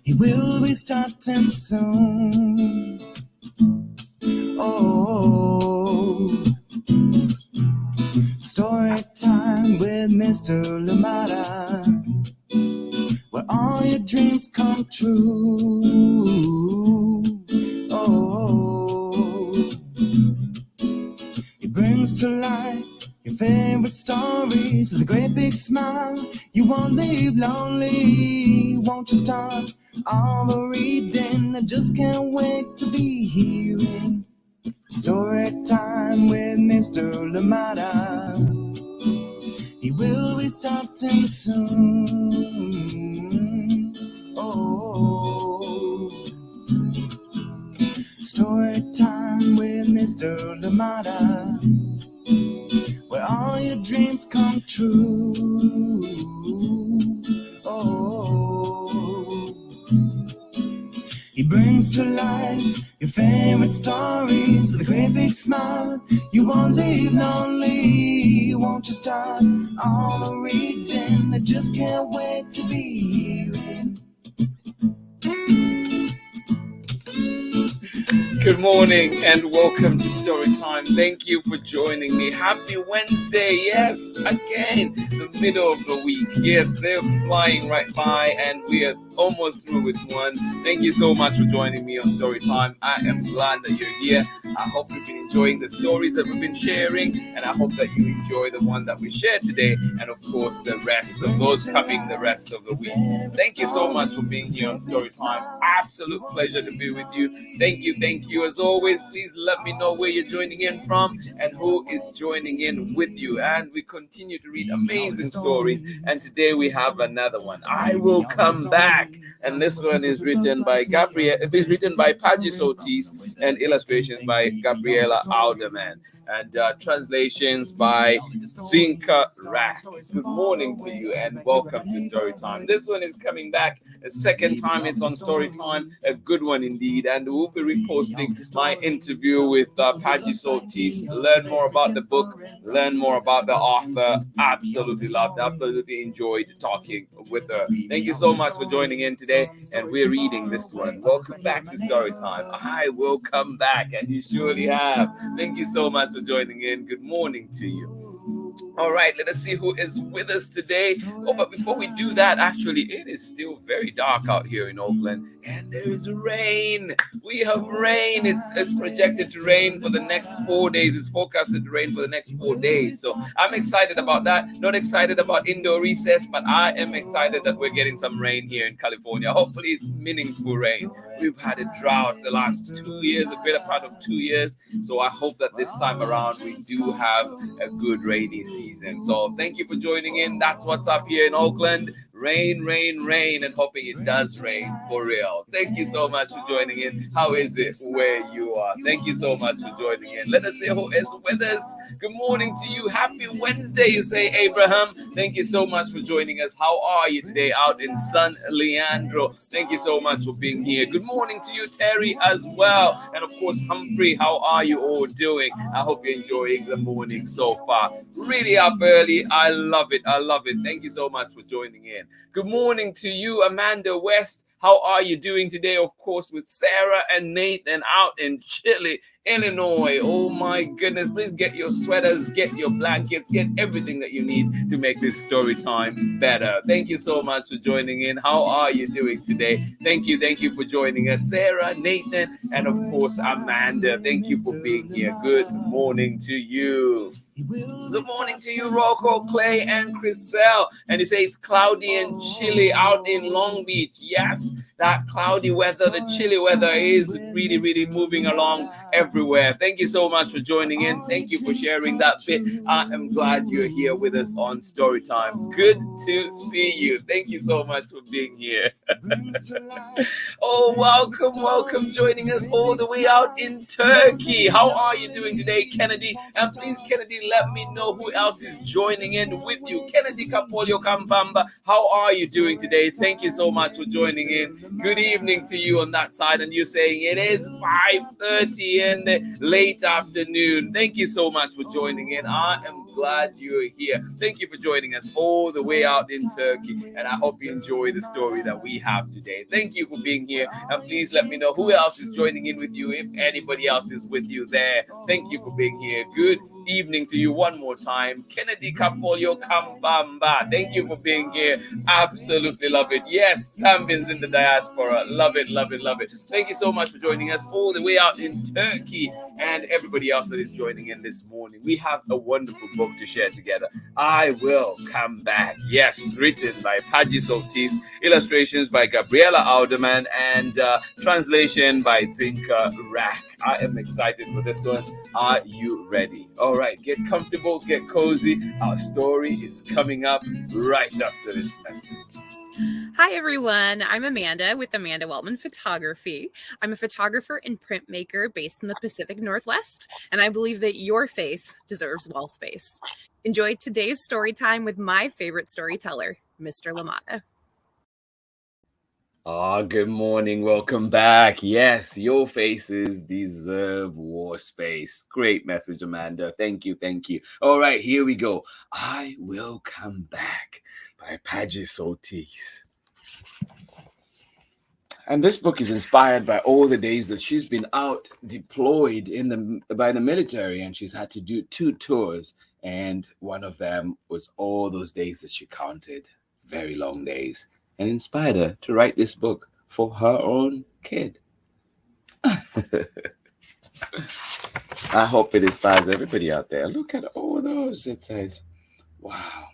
He will be starting soon. Oh, story time with Mr. Lamada, where all your dreams come true. Oh, he brings to life your favorite stories with a great big smile. You won't leave lonely, won't you start all the reading? I just can't wait to be hearing story time with Mr. Lamada. He will be starting soon. Oh, story time with Mr. Lamada, where all your dreams come true. Oh, he brings to life your favorite stories with a great big smile. You won't leave lonely, won't you start all the reading? I just can't wait to be hearing. Good morning and welcome to Storytime. Thank you for joining me. Happy Wednesday. Yes, again, the middle of the week. Yes, they're flying right by and we are almost through with one. Thank you so much for joining me on Storytime. I am glad that you're here. I hope you've been enjoying the stories that we've been sharing, and I hope that you enjoy the one that we shared today, and of course the rest of those coming the rest of the week. Thank you so much for being here on Storytime. Absolute pleasure to be with you. Thank you as always. Please let me know where you're joining in from and who is joining in with you. And we continue to read amazing stories, and today we have another one, I Will Come Back, and this one is written by PADGY Soltis and illustrations by Gabrriella Aldeman, and translations by DZVINKA RAK. Good morning to you and welcome to Storytime. This one is coming back a second time. It's on Storytime, a good one indeed, and we'll be reposting my interview with PADGY Soltis. Learn more about the book, learn more about the author. Absolutely loved, absolutely enjoyed talking with her. Thank you so much for joining in today, and we're reading this one. Welcome back to Storytime. I will come back, and you surely have. Thank you so much for joining in. Good morning to you. All right, let us see who is with us today. Oh, but before we do that, actually, it is still very dark out here in Oakland, and there is rain. We have rain. It's projected to rain for the next 4 days. It's forecasted to rain for the next 4 days. So I'm excited about that. Not excited about indoor recess, but I am excited that we're getting some rain here in California. Hopefully, it's meaningful rain. We've had a drought the last 2 years, a greater part of 2 years. So I hope that this time around we do have a good rainy season. So thank you for joining in. That's what's up here in Oakland. Rain, rain, rain, and hoping it does rain for real. Thank you so much for joining in. How is it where you are? Thank you so much for joining in. Let us see who is with us. Good morning to you. Happy Wednesday, you say, Abraham. Thank you so much for joining us. How are you today out in San Leandro? Thank you so much for being here. Good morning to you, Terry, as well. And of course, Humphrey, how are you all doing? I hope you're enjoying the morning so far. Really up early. I love it. I love it. Thank you so much for joining in. Good morning to you, Amanda West. How are you doing today? Of course, with Sarah and Nathan out in Chile, Illinois. Oh my goodness. Please get your sweaters, get your blankets, get everything that you need to make this story time better. Thank you so much for joining in. How are you doing today? Thank you for joining us, Sarah, Nathan, and of course, Amanda. Thank you for being here. Good morning to you. Good morning to you, Rocco, Clay, and Chriselle. And you say it's cloudy and chilly out in Long Beach. Yes, that cloudy weather, the chilly weather is really moving along everywhere. Thank you so much for joining in. Thank you for sharing that bit. I am glad you're here with us on Storytime. Good to see you. Thank you so much for being here. Oh, welcome joining us all the way out in Turkey. How are you doing today, Kennedy? And please, Kennedy, let me know who else is joining in with you. Kennedy Kapolio Kampamba, how are you doing today? Thank you so much for joining in. Good evening to you on that side, and you're saying it is 5:30 in the late afternoon. Thank you so much for joining in. I am glad you're here. Thank you for joining us all the way out in Turkey, and I hope you enjoy the story that we have today. Thank you for being here, and please let me know who else is joining in with you, if anybody else is with you there. Thank you for being here. Good evening to you one more time. Kennedy Kapolyo Kambamba. Thank you for being here. Absolutely love it. Yes, Zambians in the diaspora. Love it, love it, love it. Thank you so much for joining us all the way out in Turkey, and everybody else that is joining in this morning. We have a wonderful book to share together. I Will Come Back. Yes, written by PADGY SOLTIS, illustrations by Gabriella Aldeman, and translation by DZVINKA RAK. I am excited for this one. Are you ready? All right, get comfortable, get cozy. Our story is coming up right after this message. Hi, everyone. I'm Amanda with Amanda Weltman Photography. I'm a photographer and printmaker based in the Pacific Northwest, and I believe that your face deserves wall space. Enjoy today's story time with my favorite storyteller, Mr. LaMotta. Good morning. Welcome back. Yes, your faces deserve war space. Great message, Amanda. Thank you. Thank you. All right, here we go. I Will Come Back by PADGY SOLTIS. And this book is inspired by all the days that she's been out deployed by the military, and she's had to do 2 tours. And one of them was all those days that she counted, very long days, and inspired her to write this book for her own kid. I hope it inspires everybody out there. Look at all those. It says, wow,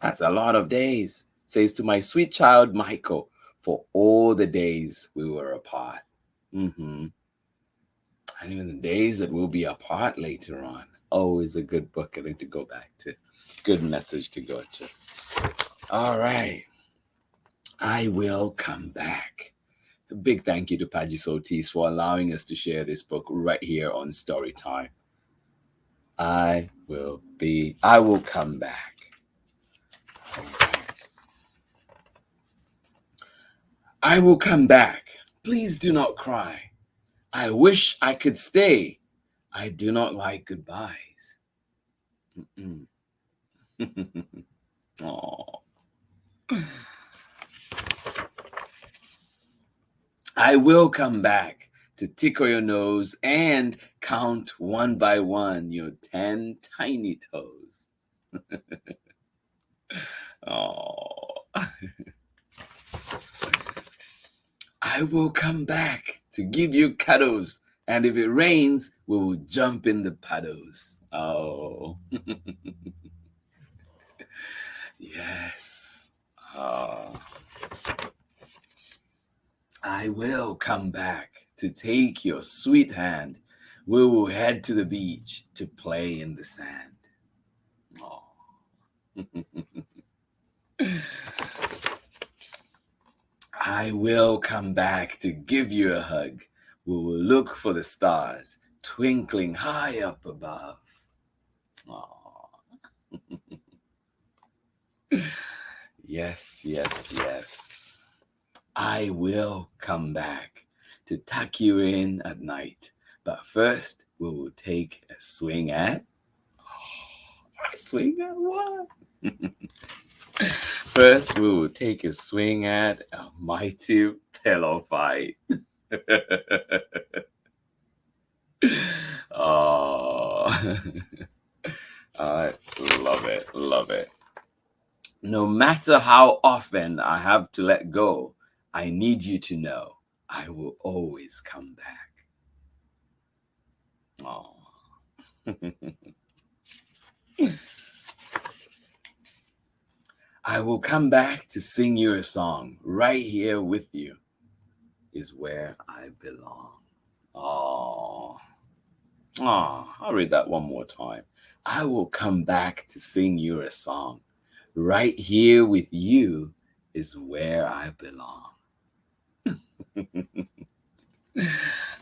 that's a lot of days. It says, to my sweet child, Michael, for all the days we were apart. And even the days that we'll be apart later on. Always a good book I think to go back to. Good message to go to. All right. I Will Come Back. A big thank you to PADGY SOLTIS for allowing us to share this book right here on Storytime. I will come back. I will come back. Please do not cry. I wish I could stay. I do not like goodbyes. Aww. I will come back to tickle your nose and count one by one your 10 tiny toes. Oh. I will come back to give you cuddles, and if it rains, we will jump in the puddles. Oh. Yes. Oh. I will come back to take your sweet hand. We will head to the beach to play in the sand. Oh. I will come back to give you a hug. We will look for the stars twinkling high up above. Oh. Yes, yes, yes. I will come back to tuck you in at night. But first, we will take a swing at... a swing at what? First, we will take a swing at a mighty pillow fight. Oh, I love it, love it. No matter how often I have to let go, I need you to know I will always come back. Oh. I will come back to sing you a song. Right here with you is where I belong. Oh. Oh, I'll read that one more time. I will come back to sing you a song. Right here with you is where I belong.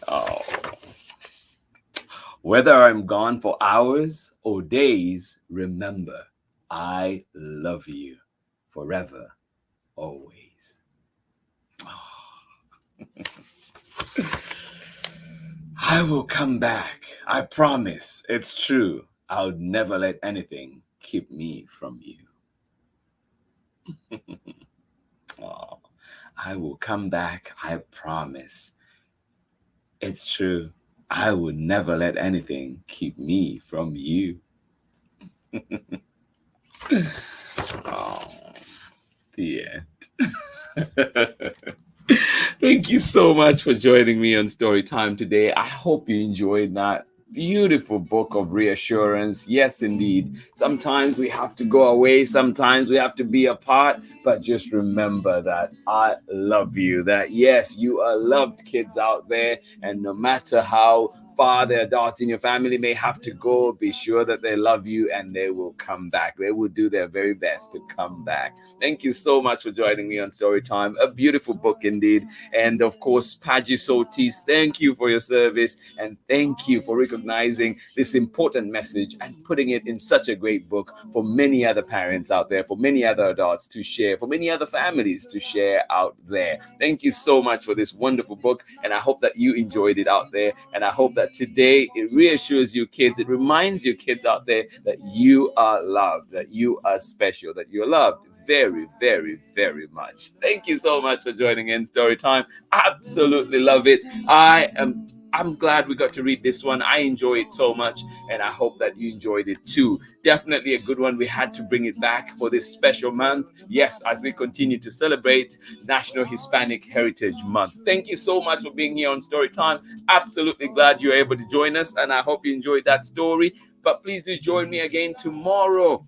Oh. Whether I'm gone for hours or days, remember, I love you forever, always. Oh. I will come back. I promise. It's true. I would never let anything keep me from you. Oh, I will come back, I promise. It's true. I would never let anything keep me from you. Oh, the end. Thank you so much for joining me on Story Time today. I hope you enjoyed that beautiful book of reassurance. Yes, indeed. Sometimes we have to go away. Sometimes we have to be apart. But just remember that I love you. That, yes, you are loved, kids out there. And no matter how far the adults in your family may have to go, be sure that they love you and they will come back. They will do their very best to come back. Thank you so much for joining me on Storytime. A beautiful book indeed. And of course, PADGY Soltis, thank you for your service and thank you for recognizing this important message and putting it in such a great book for many other parents out there, for many other adults to share, for many other families to share out there. Thank you so much for this wonderful book, and I hope that you enjoyed it out there, and I hope that today it reassures you kids, it reminds you kids out there that you are loved, that you are special, that you're loved very, very, very much. Thank you so much for joining in Storytime. Absolutely love it. I'm glad we got to read this one. I enjoy it so much, and I hope that you enjoyed it too. Definitely a good one. We had to bring it back for this special month. Yes, as we continue to celebrate National Hispanic Heritage Month. Thank you so much for being here on Storytime. Absolutely glad you're able to join us, and I hope you enjoyed that story. But please do join me again tomorrow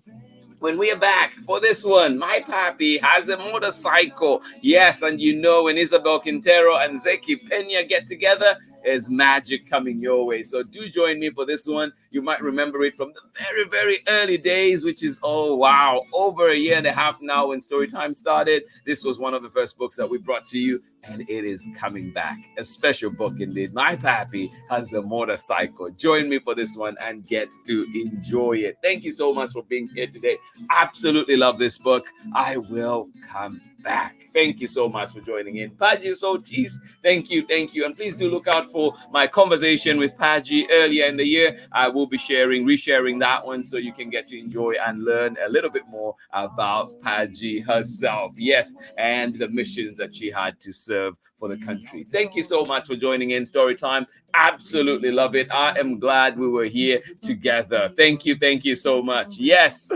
when we are back for this one. My papi has a motorcycle. Yes, and you know when Isabel Quintero and Zeki Pena get together, there's magic coming your way. So do join me for this one. You might remember it from the very, very early days, which is, oh, wow, over a year and a half now when Storytime started. This was one of the first books that we brought to you, and it is coming back. A special book indeed. My papi has a motorcycle. Join me for this one and get to enjoy it. Thank you so much for being here today. Absolutely love this book. I will come back. Thank you so much for joining in. PADGY Soltis, thank you. And please do look out for my conversation with PADGY earlier in the year. I will be resharing that one so you can get to enjoy and learn a little bit more about PADGY herself. Yes, and the missions that she had to serve for the country. Thank you so much for joining in Storytime. Absolutely love it. I am glad we were here together. Thank you so much. Yes.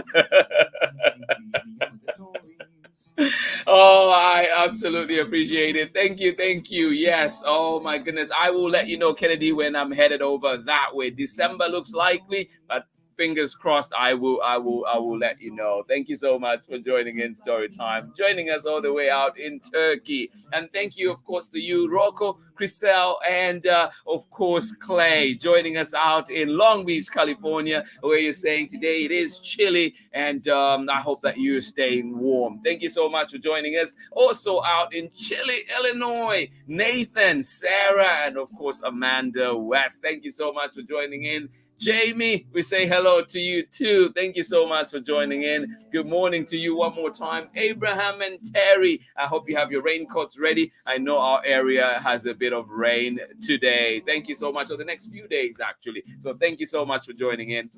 Oh, I absolutely appreciate it. Thank you. Yes. Oh my goodness. I will let you know, Kennedy, when I'm headed over that way. December looks likely, but fingers crossed, I will let you know. Thank you so much for joining in Storytime, joining us all the way out in Turkey. And thank you, of course, to you, Rocco, Chriselle, and of course, Clay, joining us out in Long Beach, California, where you're saying today it is chilly, and I hope that you're staying warm. Thank you so much for joining us. Also out in Chile, Illinois, Nathan, Sarah, and of course, Amanda West. Thank you so much for joining in. Jamie, we say hello to you too. Thank you so much for joining in. Good morning to you one more time. Abraham and Terry, I hope you have your raincoats ready. I know our area has a bit of rain today. Thank you so much. For the next few days, actually. So thank you so much for joining in.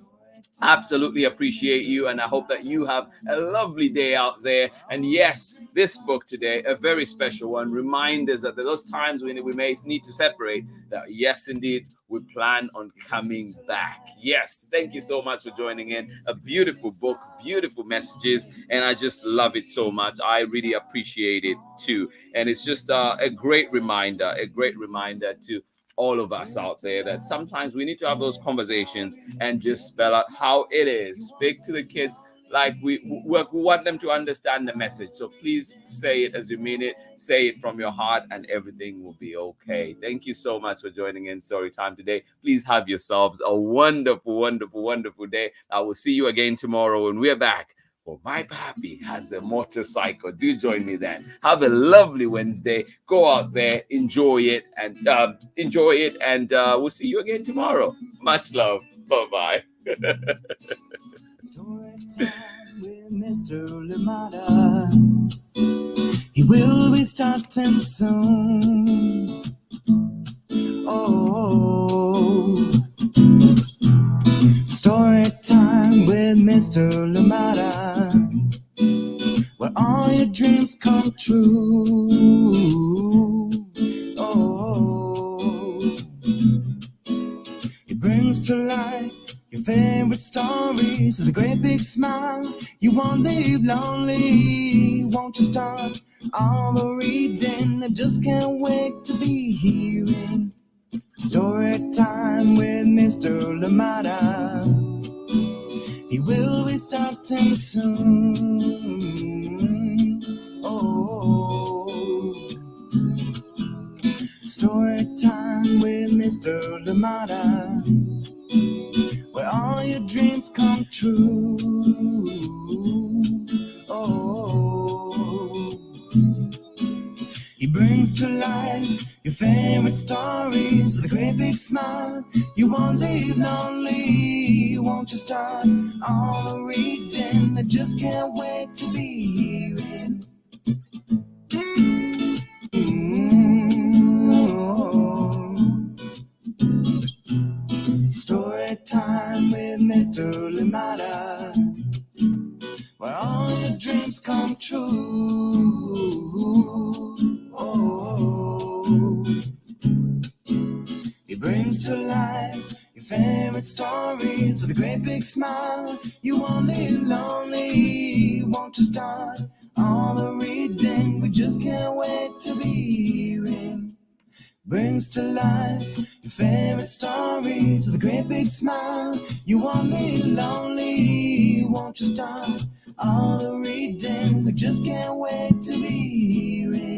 Absolutely appreciate you, and I hope that you have a lovely day out there. And yes, this book today, a very special one, reminders that those times when we may need to separate, that yes, indeed, we plan on coming back. Yes, thank you so much for joining in. A beautiful book, beautiful messages, and I just love it so much. I really appreciate it too. And it's just a great reminder to all of us out there that sometimes we need to have those conversations and just spell out how it is. Speak to the kids like we want them to understand the message. So please say it as you mean it. Say it from your heart, and everything will be okay. Thank you so much for joining in Storytime today. Please have yourselves a wonderful, wonderful, wonderful day. I will see you again tomorrow when we're back. Well, my papi has a motorcycle. Do join me then. Have a lovely Wednesday. Go out there, enjoy it, and we'll see you again tomorrow. Much love. Bye-bye. Story time with Mr. Lamada. He will be starting soon. Oh, story true. Oh, it brings to life your favorite stories with a great big smile. You won't live lonely. Won't you start all the reading? I just can't wait to be hearing story time with Mr. Lamada. He will be starting soon. Oh, story time with Mr. Lamada, where all your dreams come true. Oh, he brings to life your favorite stories with a great big smile. You won't live lonely. Won't you start all the reading? I just can't wait to be hearing. Story time with Mr. Lamada, where all your dreams come true. Oh, he brings to life your favorite stories with a great big smile. You won't live lonely. Won't you start all the reading? We just can't wait to be hearing. Brings to life your favorite stories with a great big smile. You won't live lonely. Won't you start all the reading? We just can't wait to be hearing.